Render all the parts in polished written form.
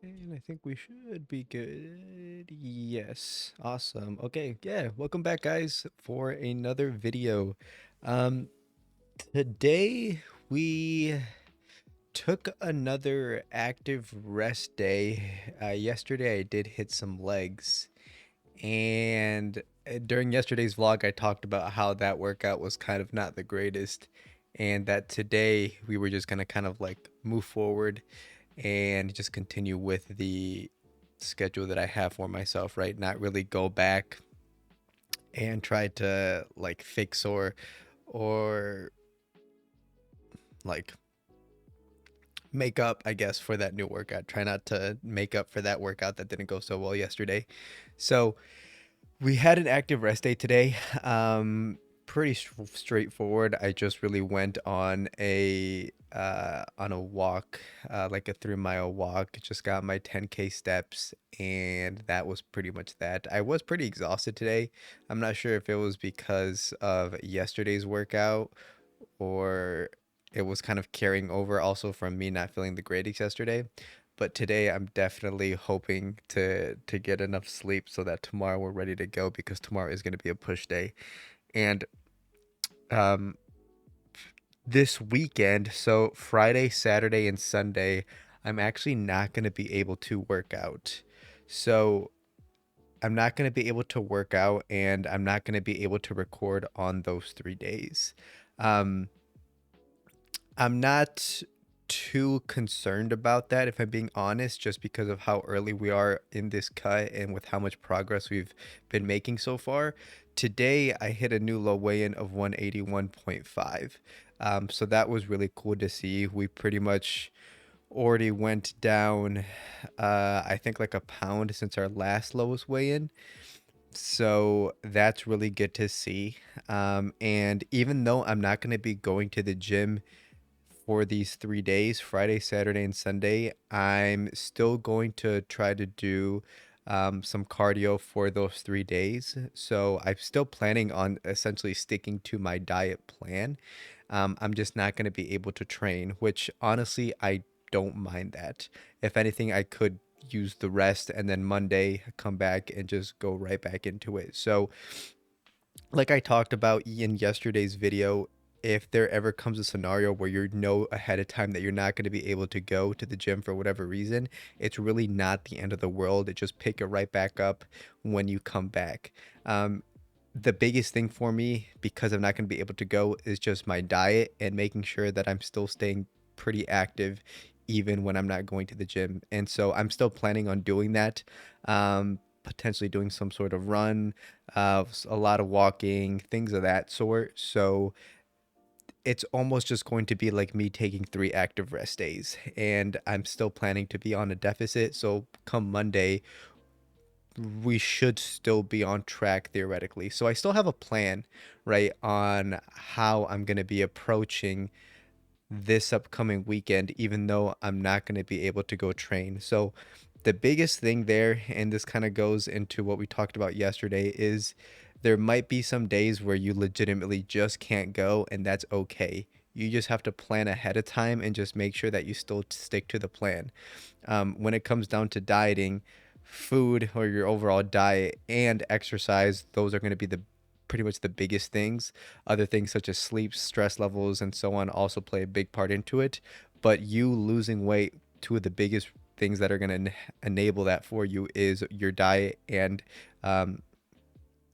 And I think we should be good. Yes. Awesome. Okay. Yeah. Welcome back, guys, for another video. Um, Today we took another active rest day. Yesterday I did hit some legs, and during yesterday's vlog, I talked about how that workout was kind of not the greatest, and that today we were just gonna kind of like move forward and just continue with the schedule that I have for myself, right? Not really go back and try to like fix or like make up, I guess, for that new workout. Try not to make up for that workout that didn't go so well yesterday. So we had an active rest day today. Pretty straightforward. I just really went on a walk, like a 3 mile walk. Just got my 10K steps, and that was pretty much that. I was pretty exhausted today. I'm not sure if it was because of yesterday's workout or it was kind of carrying over also from me not feeling the greatest yesterday. But today I'm definitely hoping to get enough sleep so that tomorrow we're ready to go because tomorrow is going to be a push day. And um this weekend, so Friday, Saturday, and Sunday, I'm actually not going to be able to work out. So I'm not going to be able to work out and I'm not going to be able to record on those 3 days. Um, I'm not too concerned about that, if I'm being honest, just because of how early we are in this cut and with how much progress we've been making so far. Today, I hit a new low weigh-in of 181.5. So that was really cool to see. We pretty much already went down, I think like a pound since our last lowest weigh-in. So that's really good to see. And even though I'm not going to be going to the gym for these 3 days, Friday, Saturday, and Sunday, I'm still going to try to do some cardio for those 3 days. So I'm still planning on essentially sticking to my diet plan. I'm just not going to be able to train, which honestly, I don't mind that. If anything, I could use the rest and then Monday come back and just go right back into it. So like I talked about in yesterday's video, if there ever comes a scenario where you know ahead of time that you're not going to be able to go to the gym for whatever reason, it's really not the end of the world. It just pick it right back up when you come back. Um, the biggest thing for me, because I'm not going to be able to go, is just my diet and making sure that I'm still staying pretty active even when I'm not going to the gym. And so I'm still planning on doing that. Potentially doing some sort of run, a lot of walking, things of that sort. So it's almost just going to be like me taking 3 active rest days. And I'm still planning to be on a deficit. So come Monday, we should still be on track theoretically. So I still have a plan, right, on how I'm going to be approaching this upcoming weekend, even though I'm not going to be able to go train. So the biggest thing there, and this kind of goes into what we talked about yesterday, is there might be some days where you legitimately just can't go, and that's okay. You just have to plan ahead of time and just make sure that you still stick to the plan. When it comes down to dieting, food or your overall diet and exercise, those are going to be the pretty much the biggest things. Other things such as sleep, stress levels, and so on also play a big part into it. But you losing weight, two of the biggest things that are going to enable that for you is your diet and um,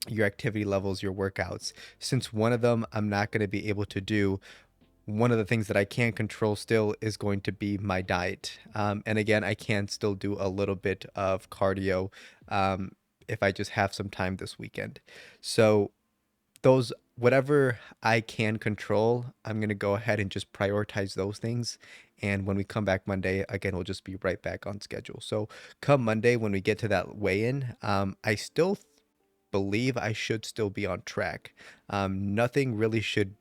your activity levels, your workouts. Since one of them I'm not going to be able to do, one of the things that I can control still is going to be my diet. And again, I can still do a little bit of cardio if I just have some time this weekend. So those whatever I can control, I'm going to go ahead and just prioritize those things. And when we come back Monday, again, we'll just be right back on schedule. So come Monday, when we get to that weigh-in, I still believe I should still be on track. Nothing really should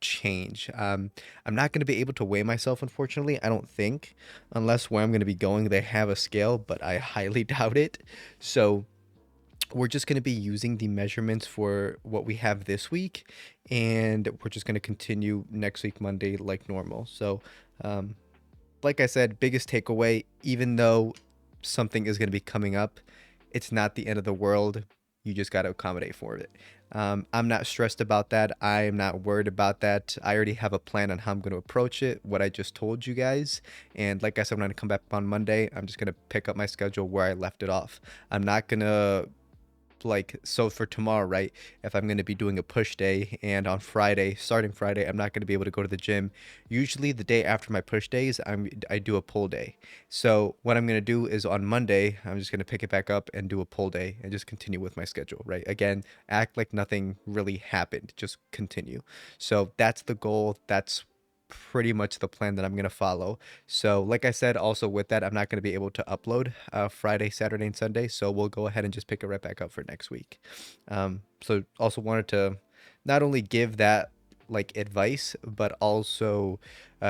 change. I'm not going to be able to weigh myself, unfortunately. I don't think, unless where I'm going to be going, they have a scale, but I highly doubt it. So we're just going to be using the measurements for what we have this week, and we're just going to continue next week, Monday, like normal. So, um, like I said, biggest takeaway, even though something is going to be coming up, it's not the end of the world. You just got to accommodate for it. I'm not stressed about that. I am not worried about that. I already have a plan on how I'm going to approach it, what I just told you guys. And like I said, when I come back on Monday, I'm just going to pick up my schedule where I left it off. I'm not going to, like, so for tomorrow, right, if I'm going to be doing a push day, and on Friday, starting Friday, I'm not going to be able to go to the gym. Usually the day after my push days, I do a pull day. So what I'm going to do is on Monday, I'm just going to pick it back up and do a pull day and just continue with my schedule, right? Again, act like nothing really happened, just continue. So that's the goal. That's pretty much the plan that I'm going to follow. So like I said, also with that, I'm not going to be able to upload Friday, Saturday, and Sunday. So we'll go ahead and just pick it right back up for next week. So also wanted to not only give that like advice, but also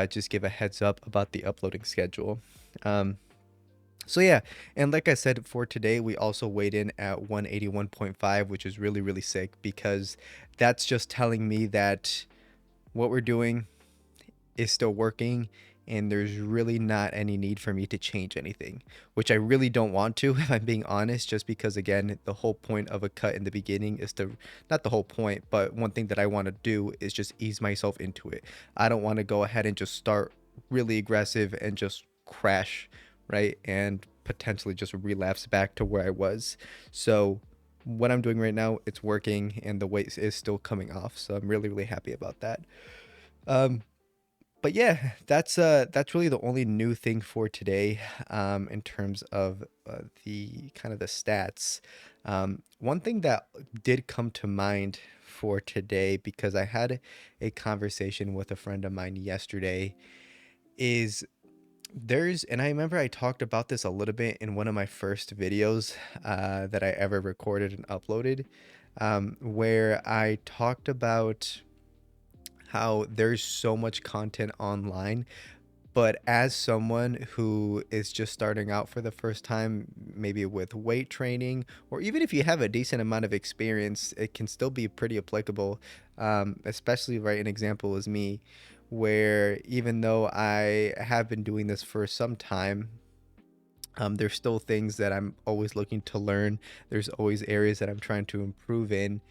just give a heads up about the uploading schedule. So yeah, and like I said, for today, we also weighed in at 181.5, which is really, really sick, because that's just telling me that what we're doing is still working, and there's really not any need for me to change anything, which I really don't want to, if I'm being honest, just because, again, the whole point of a cut in the beginning is to, not the whole point, but one thing that I want to do is just ease myself into it. I don't want to go ahead and just start really aggressive and just crash, right? And potentially just relapse back to where I was. So what I'm doing right now, it's working, and the weight is still coming off. So I'm really, really happy about that. Um, but yeah, that's really the only new thing for today, in terms of the kind of the stats. One thing that did come to mind for today, because I had a conversation with a friend of mine yesterday, is and I remember I talked about this a little bit in one of my first videos that I ever recorded and uploaded, where I talked about how there's so much content online, but as someone who is just starting out for the first time, maybe with weight training, or even if you have a decent amount of experience, it can still be pretty applicable. Especially, right, an example is me, where even though I have been doing this for some time, there's still things that I'm always looking to learn. There's always areas that I'm trying to improve in.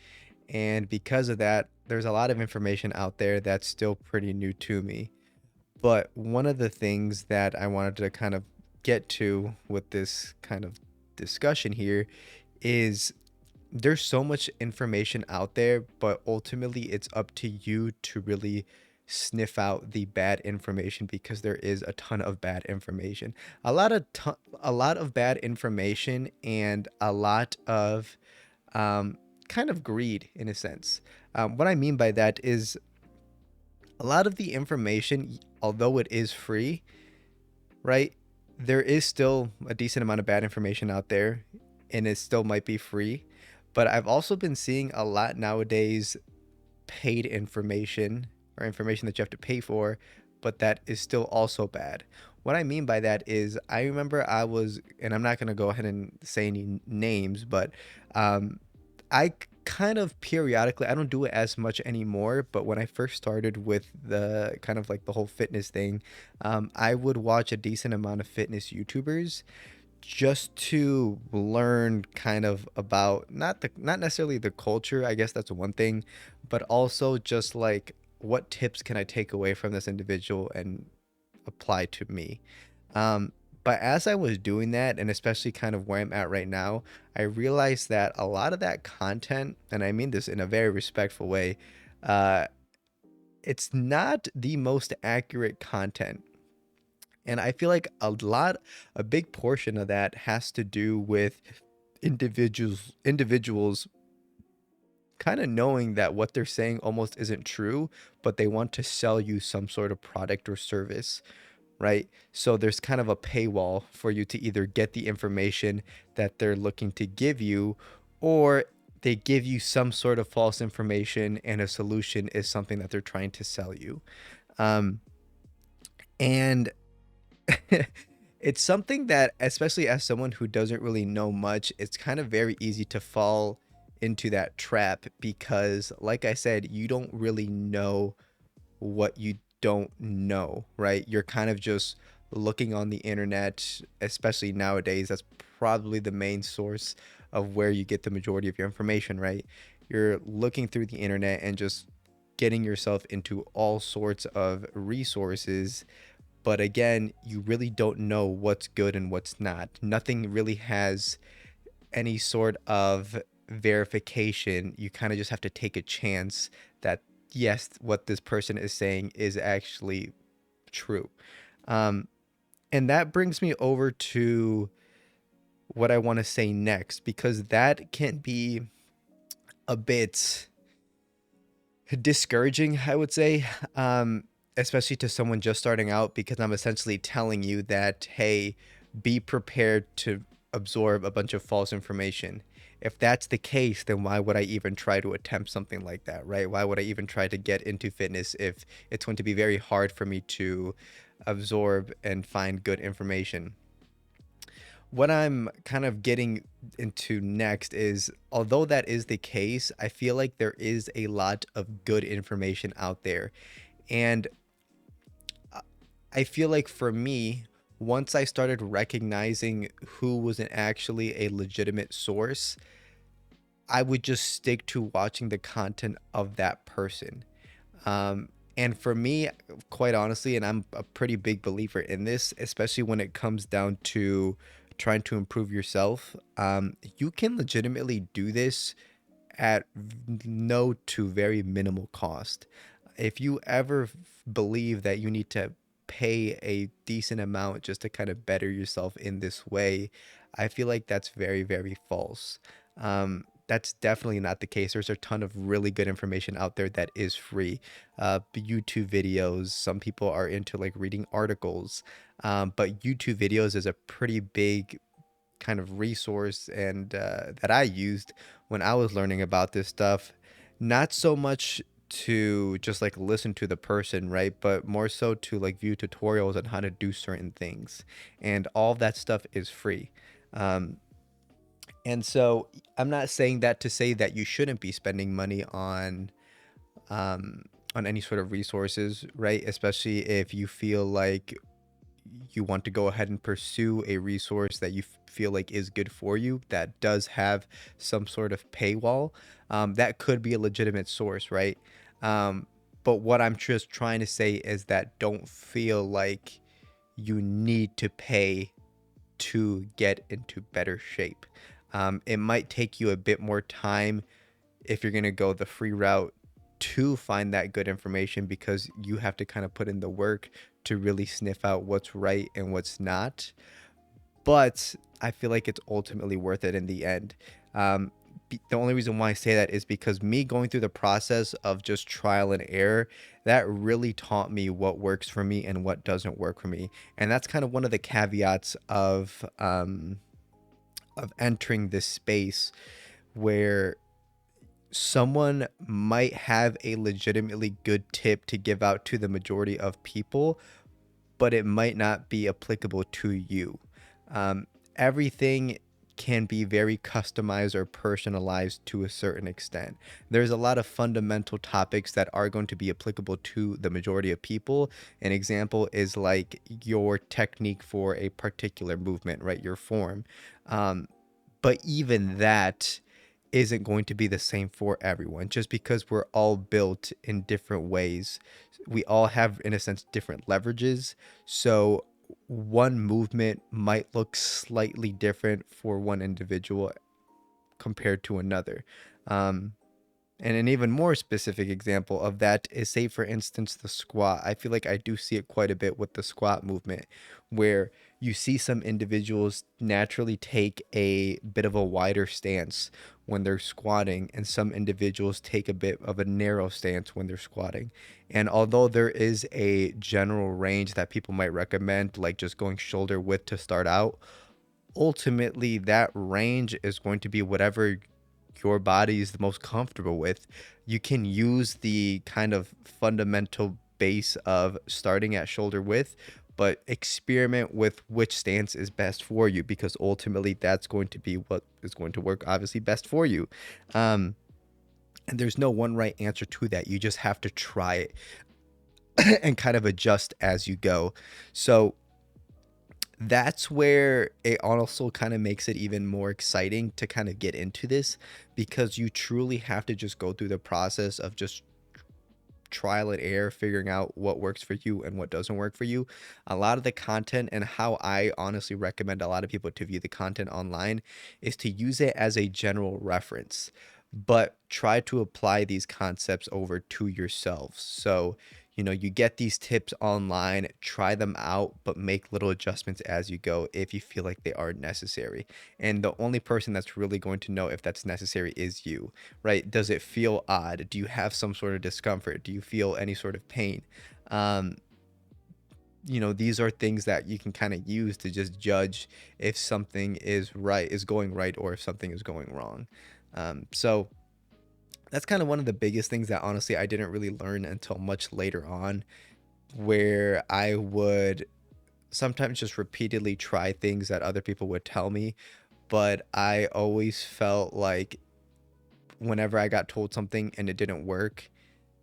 And because of that, there's a lot of information out there that's still pretty new to me. But one of the things that I wanted to kind of get to with this kind of discussion here is there's so much information out there, but ultimately it's up to you to really sniff out the bad information, because there is a ton of bad information. A lot of bad information, and a lot of um, kind of greed in a sense. What I mean by that is a lot of the information, although it is free, right? There is still a decent amount of bad information out there, and it still might be free. But I've also been seeing a lot nowadays paid information, or information that you have to pay for, but that is still also bad. What I mean by that is, I remember and I'm not going to go ahead and say any names, but um, I kind of periodically, I don't do it as much anymore, but when I first started with the kind of like the whole fitness thing, I would watch a decent amount of fitness YouTubers just to learn kind of about not necessarily the culture, I guess that's one thing, but also just like, what tips can I take away from this individual and apply to me. Um, but as I was doing that, and especially kind of where I'm at right now, I realized that a lot of that content, and I mean this in a very respectful way, uh, it's not the most accurate content. And I feel like a big portion of that has to do with individuals kind of knowing that what they're saying almost isn't true, but they want to sell you some sort of product or service, right? So there's kind of a paywall for you to either get the information that they're looking to give you, or they give you some sort of false information, and a solution is something that they're trying to sell you. Um, and it's something that, especially as someone who doesn't really know much, it's kind of very easy to fall into that trap, because, like I said, you don't really know what you don't know, right? You're kind of just looking on the internet, especially nowadays. That's probably the main source of where you get the majority of your information, right? You're looking through the internet and just getting yourself into all sorts of resources, but again, you really don't know what's good and what's not. Nothing really has any sort of verification. You kind of just have to take a chance that yes, what this person is saying is actually true. Um, and that brings me over to what I want to say next, because that can be a bit discouraging, I would say, especially to someone just starting out, because I'm essentially telling you that, hey, be prepared to absorb a bunch of false information. If that's the case, then why would I even try to attempt something like that, right? Why would I even try to get into fitness if it's going to be very hard for me to absorb and find good information? What I'm kind of getting into next is, although that is the case, I feel like there is a lot of good information out there. And I feel like for me, once I started recognizing who was actually a legitimate source, I would just stick to watching the content of that person. And for me, quite honestly, and I'm a pretty big believer in this, especially when it comes down to trying to improve yourself, you can legitimately do this at no to very minimal cost. If you ever believe that you need to pay a decent amount just to kind of better yourself in this way, I feel like that's very, very false. That's definitely not the case. There's a ton of really good information out there that is free. YouTube videos, some people are into like reading articles, but YouTube videos is a pretty big kind of resource and that I used when I was learning about this stuff. Not so much to just like listen to the person, right? But more so to like view tutorials on how to do certain things. And all that stuff is free. Um, and so I'm not saying that to say that you shouldn't be spending money um, on any sort of resources, right? Especially if you feel like you want to go ahead and pursue a resource that you feel like is good for you that does have some sort of paywall, that could be a legitimate source, right? um, but what I'm just trying to say is that don't feel like you need to pay to get into better shape. It might take you a bit more time if you're going to go the free route to find that good information, because you have to kind of put in the work to really sniff out what's right and what's not. But I feel like it's ultimately worth it in the end. Um, the only reason why I say that is because me going through the process of just trial and error, that really taught me what works for me and what doesn't work for me. And that's kind of one of the caveats of entering this space, where someone might have a legitimately good tip to give out to the majority of people, but it might not be applicable to you. Everything can be very customized or personalized to a certain extent. There's a lot of fundamental topics that are going to be applicable to the majority of people. An example is like your technique for a particular movement, right? Your form. Um, but even that isn't going to be the same for everyone, just because we're all built in different ways. We all have, in a sense, different leverages. So one movement might look slightly different for one individual compared to another. Um, and an even more specific example of that is, say, for instance, the squat. I feel like I do see it quite a bit with the squat movement, where you see some individuals naturally take a bit of a wider stance when they're squatting, and some individuals take a bit of a narrow stance when they're squatting. And although there is a general range that people might recommend, like just going shoulder width to start out, ultimately that range is going to be whatever your body is the most comfortable with. You can use the kind of fundamental base of starting at shoulder width, but experiment with which stance is best for you, because ultimately that's going to be what is going to work obviously best for you. Um, and there's no one right answer to that. You just have to try it and kind of adjust as you go. So That's where it also kind of makes it even more exciting to kind of get into this, because you truly have to just go through the process of just trial and error, figuring out what works for you and what doesn't work for you. A lot of the content, and how I honestly recommend a lot of people to view the content online, is to use it as a general reference, but try to apply these concepts over to yourselves. So, you get these tips online, try them out, but make little adjustments as you go if you feel like they are necessary. And the only person that's really going to know if that's necessary is you, right? Does it feel odd? Do you have some sort of discomfort? Do you feel any sort of pain? Um, these are things that you can kind of use to just judge if something is going right, or if something is going wrong. So that's kind of one of the biggest things that honestly I didn't really learn until much later on, where I would sometimes just repeatedly try things that other people would tell me, but I always felt like whenever I got told something and it didn't work,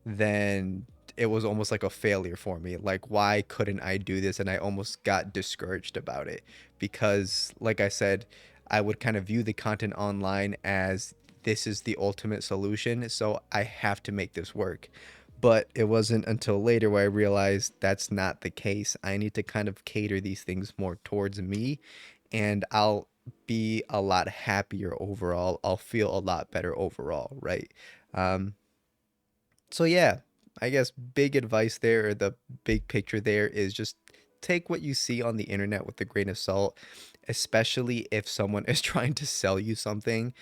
then it was almost like a failure for me. Like, why couldn't I do this? And I almost got discouraged about it because, like I said, I would kind of view the content online as this is the ultimate solution. So I have to make this work. But it wasn't until later where I realized that's not the case. I need to kind of cater these things more towards me, and I'll be a lot happier overall. I'll feel a lot better overall, right? Um, so yeah, I guess big advice there, or the big picture there, is just take what you see on the internet with a grain of salt, especially if someone is trying to sell you something,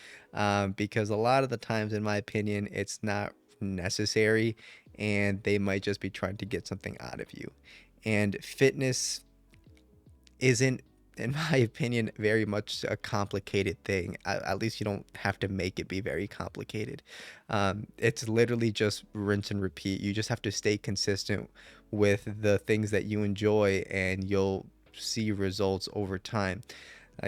because a lot of the times, in my opinion, it's not necessary, and they might just be trying to get something out of you. And fitness isn't, in my opinion, very much a complicated thing. At least you don't have to make it be very complicated. It's literally just rinse and repeat. You just have to stay consistent with the things that you enjoy, and you'll see results over time.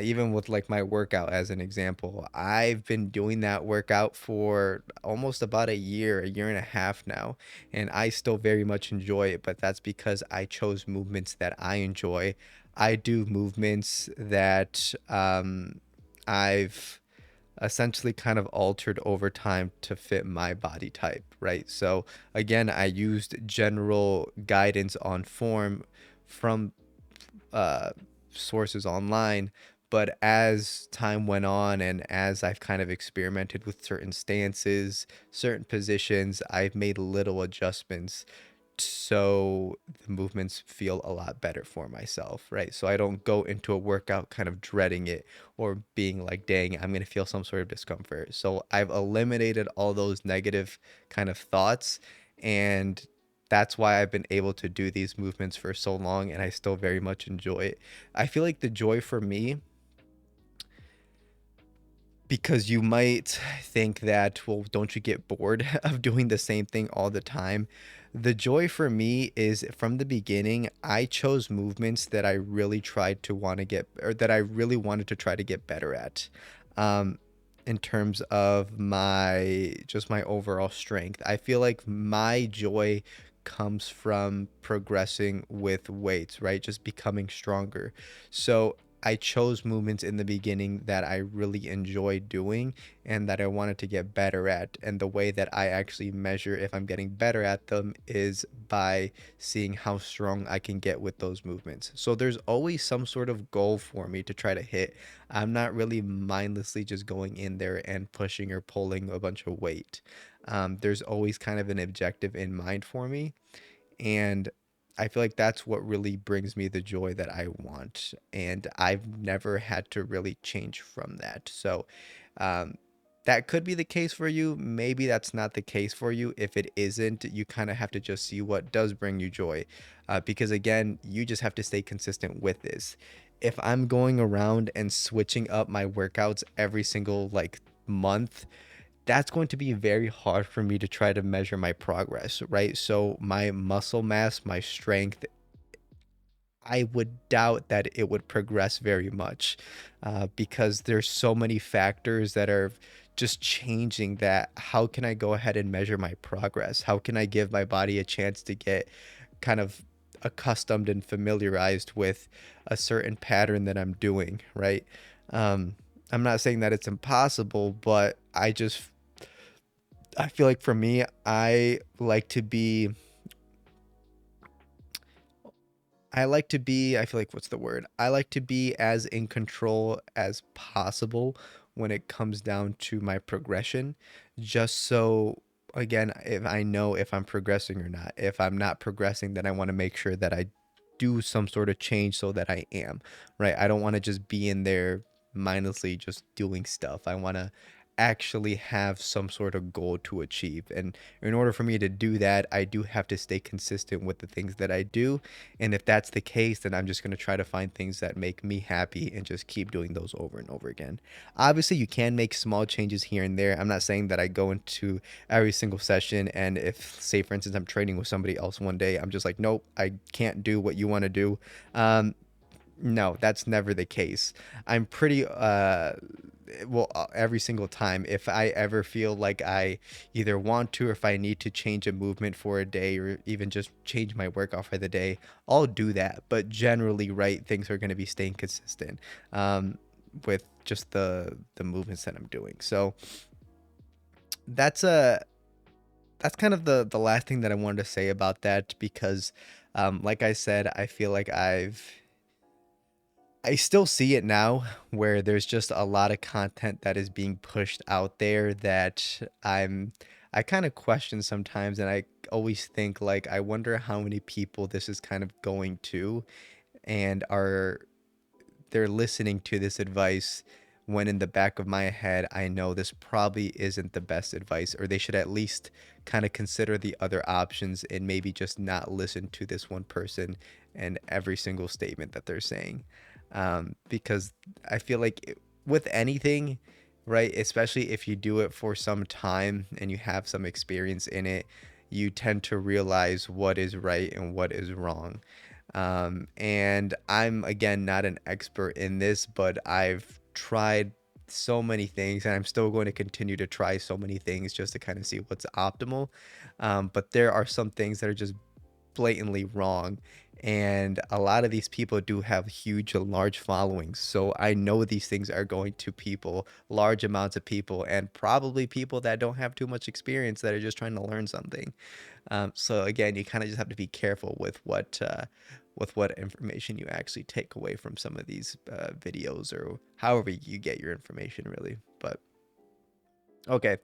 Even with like my workout as an example, I've been doing that workout for almost about a year and a half now, and I still very much enjoy it. But that's because I chose movements that I enjoy. I do movements that I've essentially kind of altered over time to fit my body type, right? So again, I used general guidance on form from uh, sources online. But as time went on, and as I've kind of experimented with certain stances, certain positions, I've made little adjustments so the movements feel a lot better for myself, right? So I don't go into a workout kind of dreading it, or being like, dang, I'm going to feel some sort of discomfort. So I've eliminated all those negative kind of thoughts, and that's why I've been able to do these movements for so long, and I still very much enjoy it. I feel like the joy for me, because you might think that, well, don't you get bored of doing the same thing all the time? The joy for me is, from the beginning, I chose movements that I really tried to want to get, or that I really wanted to try to get better at. Um, in terms of my overall strength, I feel like my joy comes from progressing with weights, right? Just becoming stronger. So I chose movements in the beginning that I really enjoy doing, and that I wanted to get better at. And the way that I actually measure if I'm getting better at them is by seeing how strong I can get with those movements. So there's always some sort of goal for me to try to hit. I'm not really mindlessly just going in there and pushing or pulling a bunch of weight. There's always kind of an objective in mind for me, and I feel like that's what really brings me the joy that I want. And I've never had to really change from that. So, um, that could be the case for you. Maybe that's not the case for you. If it isn't, you kind of have to just see what does bring you joy. Because again, you just have to stay consistent with this. If I'm going around and switching up my workouts every single like month, that's going to be very hard for me to try to measure my progress, right? So my muscle mass, my strength, I would doubt that it would progress very much, because there's so many factors that are just changing that. How can I go ahead and measure my progress? How can I give my body a chance to get kind of accustomed and familiarized with a certain pattern that I'm doing, right? Um, I'm not saying that it's impossible, but I feel like for me, I feel like what's the word? I like to be as in control as possible when it comes down to my progression, just so again, if I know if I'm progressing or not. If I'm not progressing, then I want to make sure that I do some sort of change so that I am, right? I don't want to just be in there mindlessly just doing stuff. I want to actually have some sort of goal to achieve. And in order for me to do that, I do have to stay consistent with the things that I do, and if that's the case, then I'm just going to try to find things that make me happy and just keep doing those over and over again. Obviously, you can make small changes here and there. I'm not saying that I go into every single session and if, say, for instance, I'm training with somebody else one day, I'm just like, nope, I can't do what you want to do. No, that's never the case. I'm pretty well, every single time, if I ever feel like I either want to or if I need to change a movement for a day or even just change my workout for the day, I'll do that. But generally, right, things are going to be staying consistent um, with just the movements that I'm doing. So that's a that's kind of the last thing that I wanted to say about that because, like I said, I feel like I still see it now where there's just a lot of content that is being pushed out there that I kind of question sometimes, and I always think like I wonder how many people this is kind of going to and are they're listening to this advice when in the back of my head I know this probably isn't the best advice, or they should at least kind of consider the other options and maybe just not listen to this one person and every single statement that they're saying. Because I feel like with anything, right, especially if you do it for some time and you have some experience in it, you tend to realize what is right and what is wrong. And I'm again not an expert in this, but I've tried so many things and I'm still going to continue to try so many things just to kind of see what's optimal. But there are some things that are just blatantly wrong. And a lot of these people do have huge and large followings. So I know these things are going to people, large amounts of people, and probably people that don't have too much experience that are just trying to learn something. So again, you kind of just have to be careful with what information you actually take away from some of these videos or however you get your information, really. But okay.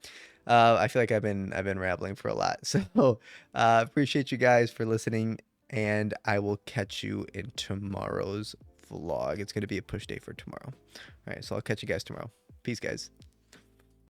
I feel like I've been rambling for a lot. So appreciate you guys for listening, and I will catch you in tomorrow's vlog. It's gonna be a push day for tomorrow. All right, so I'll catch you guys tomorrow. Peace, guys.